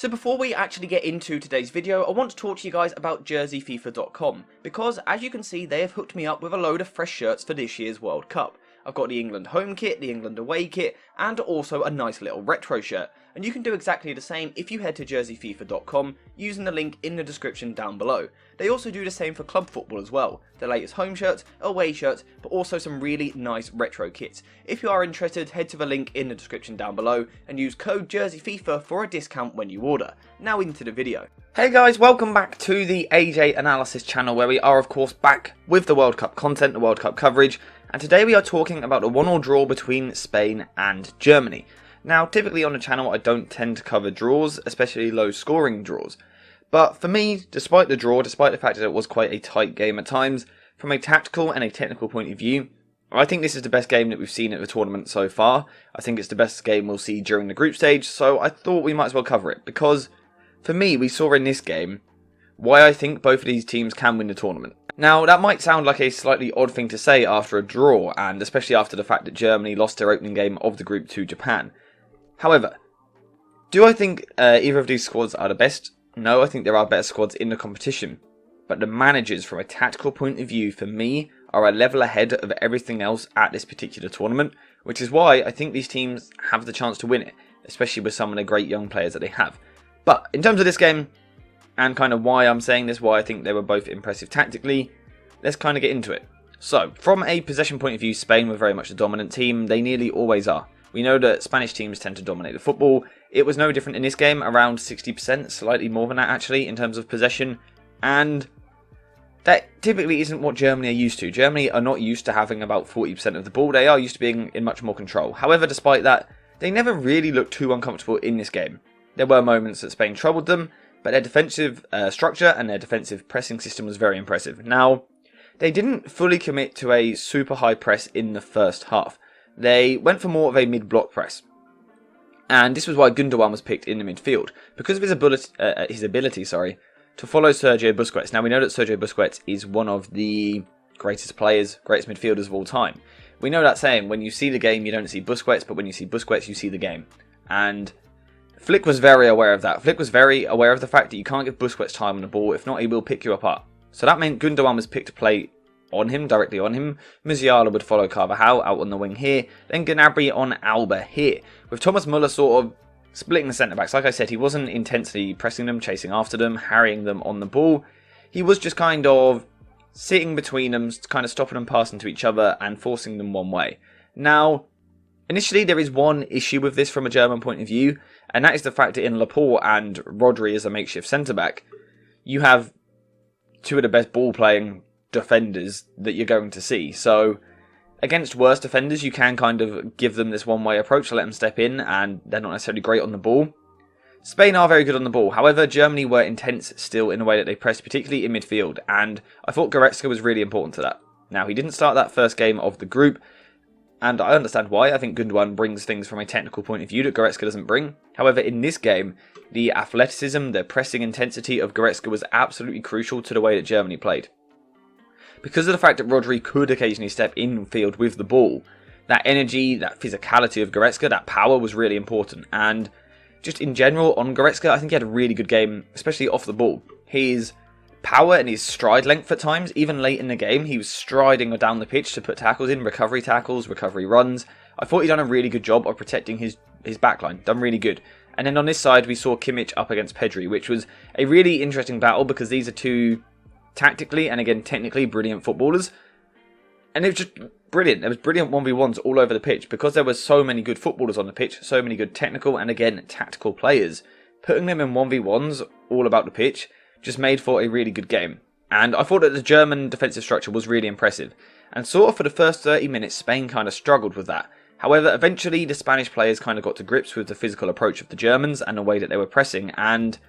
So before we actually get into today's video, I want to talk to you guys about JerseyFIFA.com, because as you can see, they have hooked me up with a load of fresh shirts for this year's World Cup. I've got the England home kit, the England away kit, and also a nice little retro shirt. And you can do exactly the same if you head to JerseyFIFA.com using the link in the description down below. They also do the same for club football as well. The latest home shirts, away shirts, but also some really nice retro kits. If you are interested, head to the link in the description down below and use code JerseyFIFA for a discount when you order. Now into the video. Hey guys, welcome back to the AJ Analysis channel, where we are of course back with the World Cup content, the World Cup coverage. And today we are talking about a 1-1 draw between Spain and Germany. Now, typically on the channel I don't tend to cover draws, especially low scoring draws. But for me, despite the draw, despite the fact that it was quite a tight game at times, from a tactical and a technical point of view, I think this is the best game that we've seen at the tournament so far. I think it's the best game we'll see during the group stage, so I thought we might as well cover it. Because, for me, we saw in this game why I think both of these teams can win the tournament. Now, that might sound like a slightly odd thing to say after a draw, and especially after the fact that Germany lost their opening game of the group to Japan. However, do I think either of these squads are the best? No, I think there are better squads in the competition. But the managers, from a tactical point of view, for me, are a level ahead of everything else at this particular tournament, which is why I think these teams have the chance to win it, especially with some of the great young players that they have. But in terms of this game, and kind of why I'm saying this, why I think they were both impressive tactically, let's kind of get into it. So, from a possession point of view, Spain were very much the dominant team. They nearly always are. We know that Spanish teams tend to dominate the football. It was no different in this game, around 60%, slightly more than that actually, in terms of possession. And that typically isn't what Germany are used to. Germany are not used to having about 40% of the ball. They are used to being in much more control. However, despite that, they never really looked too uncomfortable in this game. There were moments that Spain troubled them, but their defensive structure and their defensive pressing system was very impressive. Now, they didn't fully commit to a super high press in the first half. They went for more of a mid-block press. And this was why Gundogan was picked in the midfield, because of his ability to follow Sergio Busquets. Now, we know that Sergio Busquets is one of the greatest players, greatest midfielders of all time. We know that saying, when you see the game, you don't see Busquets, but when you see Busquets, you see the game. And Flick was very aware of that. Flick was very aware of the fact that you can't give Busquets time on the ball. If not, he will pick you apart. So that meant Gundogan was picked to play on him, directly on him. Musiala would follow Carvajal out on the wing here. Then Gnabry on Alba here. With Thomas Muller sort of splitting the centre-backs. Like I said, he wasn't intensely pressing them, chasing after them, harrying them on the ball. He was just kind of sitting between them, kind of stopping them passing to each other and forcing them one way. Now, initially there is one issue with this from a German point of view, and that is the fact that in Laporte and Rodri as a makeshift centre-back, you have two of the best ball-playing defenders that you're going to see. So against worse defenders, you can kind of give them this one-way approach to let them step in, and they're not necessarily great on the ball. Spain are very good on the ball. However, Germany were intense still in the way that they pressed, particularly in midfield, and I thought Goretzka was really important to that. Now, he didn't start that first game of the group, and I understand why. I think Gundogan brings things from a technical point of view that Goretzka doesn't bring. However, in this game, the athleticism, the pressing intensity of Goretzka was absolutely crucial to the way that Germany played. Because of the fact that Rodri could occasionally step in field with the ball, that energy, that physicality of Goretzka, that power was really important. And just in general, on Goretzka, I think he had a really good game, especially off the ball. His power and his stride length at times, even late in the game, he was striding down the pitch to put tackles in, recovery tackles, recovery runs. I thought he'd done a really good job of protecting his backline, done really good. And then on this side, we saw Kimmich up against Pedri, which was a really interesting battle because these are two tactically and again technically brilliant footballers, and it was just brilliant. There was brilliant 1v1s all over the pitch because there were so many good footballers on the pitch, so many good technical and again tactical players. Putting them in 1v1s all about the pitch just made for a really good game, and I thought that the German defensive structure was really impressive, and sort of for the first 30 minutes Spain kind of struggled with that. However, eventually the Spanish players kind of got to grips with the physical approach of the Germans and the way that they were pressing, and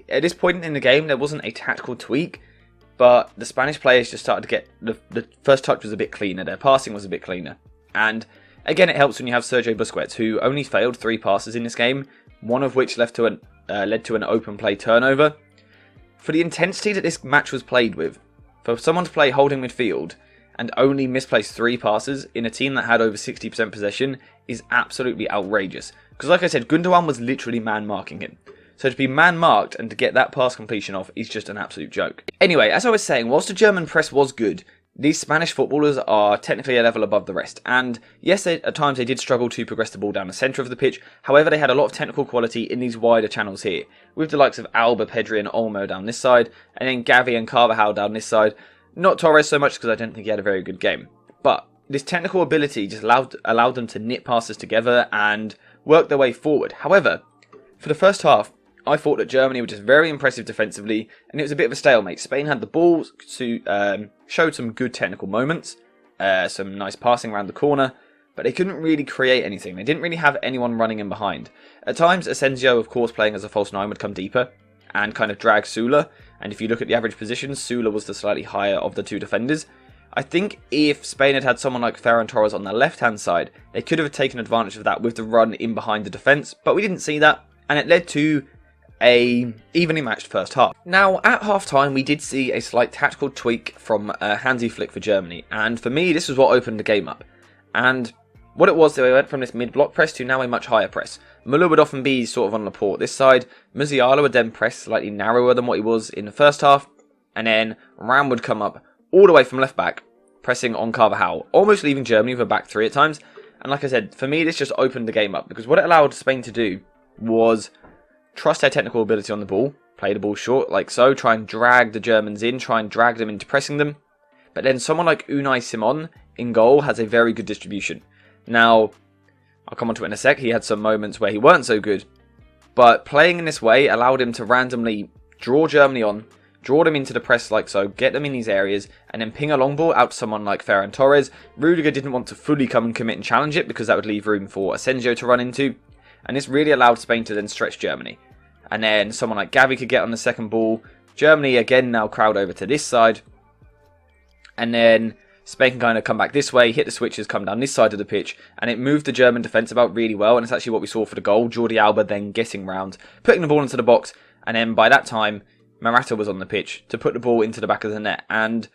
at this point in the game, there wasn't a tactical tweak, but the Spanish players just started to get the first touch was a bit cleaner, their passing was a bit cleaner. And again, it helps when you have Sergio Busquets, who only failed 3 passes in this game, one of which led to an open play turnover. For the intensity that this match was played with, for someone to play holding midfield and only misplace 3 passes in a team that had over 60% possession is absolutely outrageous. Because like I said, Gundogan was literally man-marking him. So to be man-marked and to get that pass completion off is just an absolute joke. Anyway, as I was saying, whilst the German press was good, these Spanish footballers are technically a level above the rest, and yes, at times they did struggle to progress the ball down the centre of the pitch. However, they had a lot of technical quality in these wider channels here, with the likes of Alba, Pedri and Olmo down this side, and then Gavi and Carvajal down this side. Not Torres so much because I don't think he had a very good game, but this technical ability just allowed them to knit passes together and work their way forward. However, for the first half, I thought that Germany were just very impressive defensively, and it was a bit of a stalemate. Spain had the ball, showed some good technical moments, some nice passing around the corner, but they couldn't really create anything. They didn't really have anyone running in behind. At times, Asensio, of course, playing as a false nine, would come deeper and kind of drag Sula, and if you look at the average positions, Sula was the slightly higher of the two defenders. I think if Spain had had someone like Ferran Torres on the left-hand side, they could have taken advantage of that with the run in behind the defence, but we didn't see that, and it led to a evenly matched first half. Now, at half-time, we did see a slight tactical tweak from Hansi Flick for Germany, and for me, this was what opened the game up. And what it was, they went from this mid-block press to now a much higher press. Müller would often be sort of on Laporte this side, Musiala would then press slightly narrower than what he was in the first half, and then Ram would come up all the way from left-back, pressing on Carvajal, almost leaving Germany with a back three at times. And like I said, for me, this just opened the game up, because what it allowed Spain to do was trust their technical ability on the ball, play the ball short like so, try and drag the Germans in, try and drag them into pressing them. But then someone like Unai Simon in goal has a very good distribution. Now, I'll come on to it in a sec, he had some moments where he weren't so good, but playing in this way allowed him to randomly draw Germany on, draw them into the press like so, get them in these areas, and then ping a long ball out to someone like Ferran Torres. Rudiger didn't want to fully come and commit and challenge it because that would leave room for Asensio to run into, and this really allowed Spain to then stretch Germany. And then someone like Gavi could get on the second ball. Germany again now crowd over to this side. And then Spain can kind of come back this way, hit the switches, come down this side of the pitch. And it moved the German defence about really well. And it's actually what we saw for the goal. Jordi Alba then getting round, putting the ball into the box. And then by that time, Morata was on the pitch to put the ball into the back of the net. And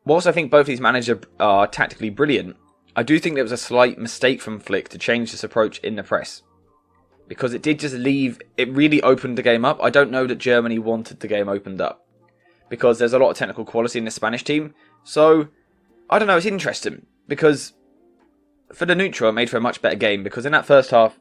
whilst I think both these managers are tactically brilliant, I do think there was a slight mistake from Flick to change this approach in the press. Because it did just leave, it really opened the game up. I don't know that Germany wanted the game opened up, because there's a lot of technical quality in the Spanish team. So, I don't know, it's interesting, because for the neutral, it made for a much better game, because in that first half,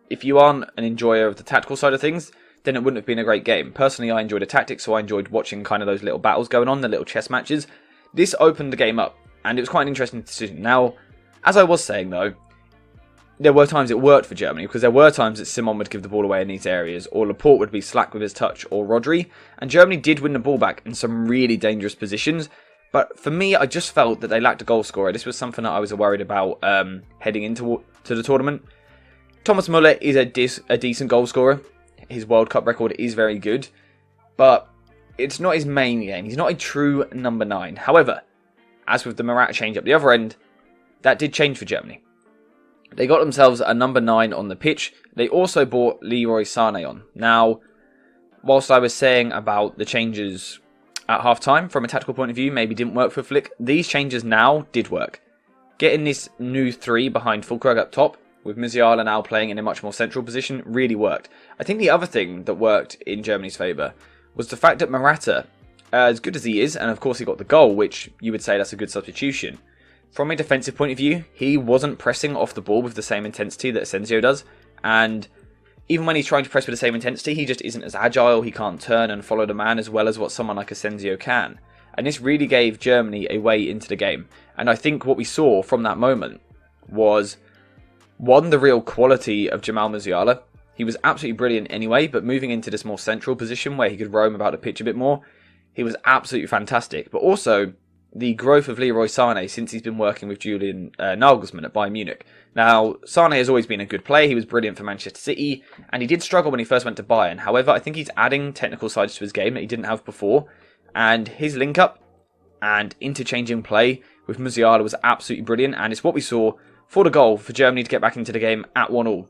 if you aren't an enjoyer of the tactical side of things, then it wouldn't have been a great game. Personally, I enjoyed the tactics, so I enjoyed watching kind of those little battles going on, the little chess matches. This opened the game up, and it was quite an interesting decision. Now, as I was saying though, there were times it worked for Germany, because there were times that Simon would give the ball away in these areas, or Laporte would be slack with his touch, or Rodri, and Germany did win the ball back in some really dangerous positions. But for me, I just felt that they lacked a goal scorer. This was something that I was worried about heading into the tournament. Thomas Müller is a decent goal scorer. His World Cup record is very good, but it's not his main game. He's not a true number 9. However, as with the Morata change up the other end, that did change for Germany. They got themselves a number 9 on the pitch. They also brought Leroy Sané on. Now, whilst I was saying about the changes at half-time, from a tactical point of view, maybe didn't work for Flick, these changes now did work. Getting this new 3 behind Füllkrug up top, with Musiala now playing in a much more central position, really worked. I think the other thing that worked in Germany's favour was the fact that Morata, as good as he is, and of course he got the goal, which you would say that's a good substitution, from a defensive point of view, he wasn't pressing off the ball with the same intensity that Asensio does, and even when he's trying to press with the same intensity, he just isn't as agile, he can't turn and follow the man as well as what someone like Asensio can. And this really gave Germany a way into the game. And I think what we saw from that moment was, one, the real quality of Jamal Musiala. He was absolutely brilliant anyway, but moving into this more central position where he could roam about the pitch a bit more, he was absolutely fantastic. But also, the growth of Leroy Sané since he's been working with Julian Nagelsmann at Bayern Munich. Now, Sané has always been a good player. He was brilliant for Manchester City, and he did struggle when he first went to Bayern. However, I think he's adding technical sides to his game that he didn't have before, and his link-up and interchanging play with Musiala was absolutely brilliant, and it's what we saw for the goal for Germany to get back into the game at 1-1.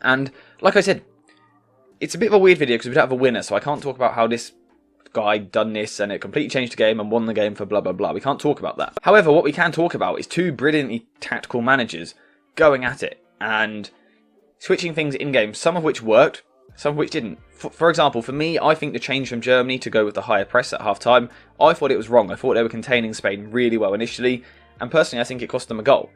And, like I said, it's a bit of a weird video because we don't have a winner, so I can't talk about how this guy done this and it completely changed the game and won the game for blah blah blah. We can't talk about that. However, what we can talk about is two brilliantly tactical managers going at it and switching things in game, some of which worked, some which didn't. For example, for me, I think the change from Germany to go with the higher press at half-time, I thought it was wrong. I thought they were containing Spain really well initially, and personally I think it cost them a goal.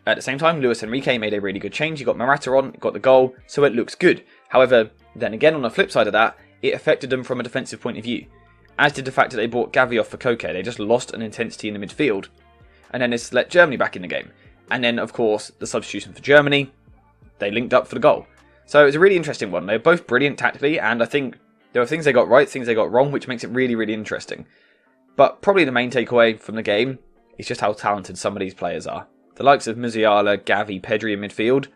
At the same time, Luis Enrique made a really good change. He got Morata on, got the goal, so it looks good. However, then again, on the flip side of that, it affected them from a defensive point of view. As did the fact that they brought Gavi off for Koke. They just lost an intensity in the midfield. And then this let Germany back in the game. And then, of course, the substitution for Germany, they linked up for the goal. So it was a really interesting one. They're both brilliant tactically, and I think there were things they got right, things they got wrong, which makes it really, really interesting. But probably the main takeaway from the game is just how talented some of these players are. The likes of Musiala, Gavi, Pedri in midfield.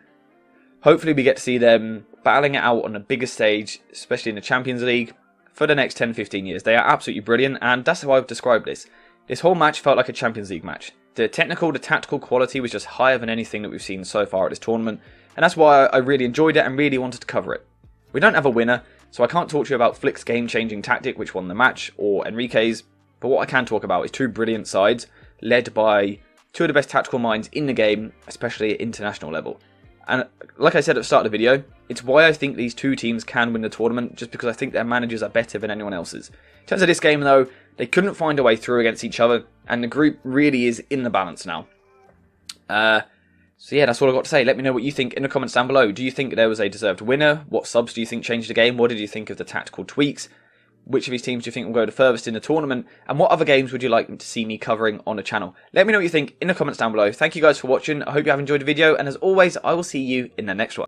Hopefully we get to see them battling it out on a bigger stage, especially in the Champions League, for the next 10-15 years. They are absolutely brilliant, and that's how I've described this. This whole match felt like a Champions League match. The tactical quality was just higher than anything that we've seen so far at this tournament, and that's why I really enjoyed it and really wanted to cover it. We don't have a winner, so I can't talk to you about Flick's game-changing tactic which won the match, or Enrique's, but what I can talk about is two brilliant sides, led by two of the best tactical minds in the game, especially at international level. And like I said at the start of the video, it's why I think these two teams can win the tournament, just because I think their managers are better than anyone else's. In terms of this game though, they couldn't find a way through against each other, and the group really is in the balance now. So yeah, that's all I've got to say. Let me know what you think in the comments down below. Do you think there was a deserved winner? What subs do you think changed the game? What did you think of the tactical tweaks? Which of these teams do you think will go the furthest in the tournament? And what other games would you like to see me covering on the channel? Let me know what you think in the comments down below. Thank you guys for watching. I hope you have enjoyed the video. And as always, I will see you in the next one.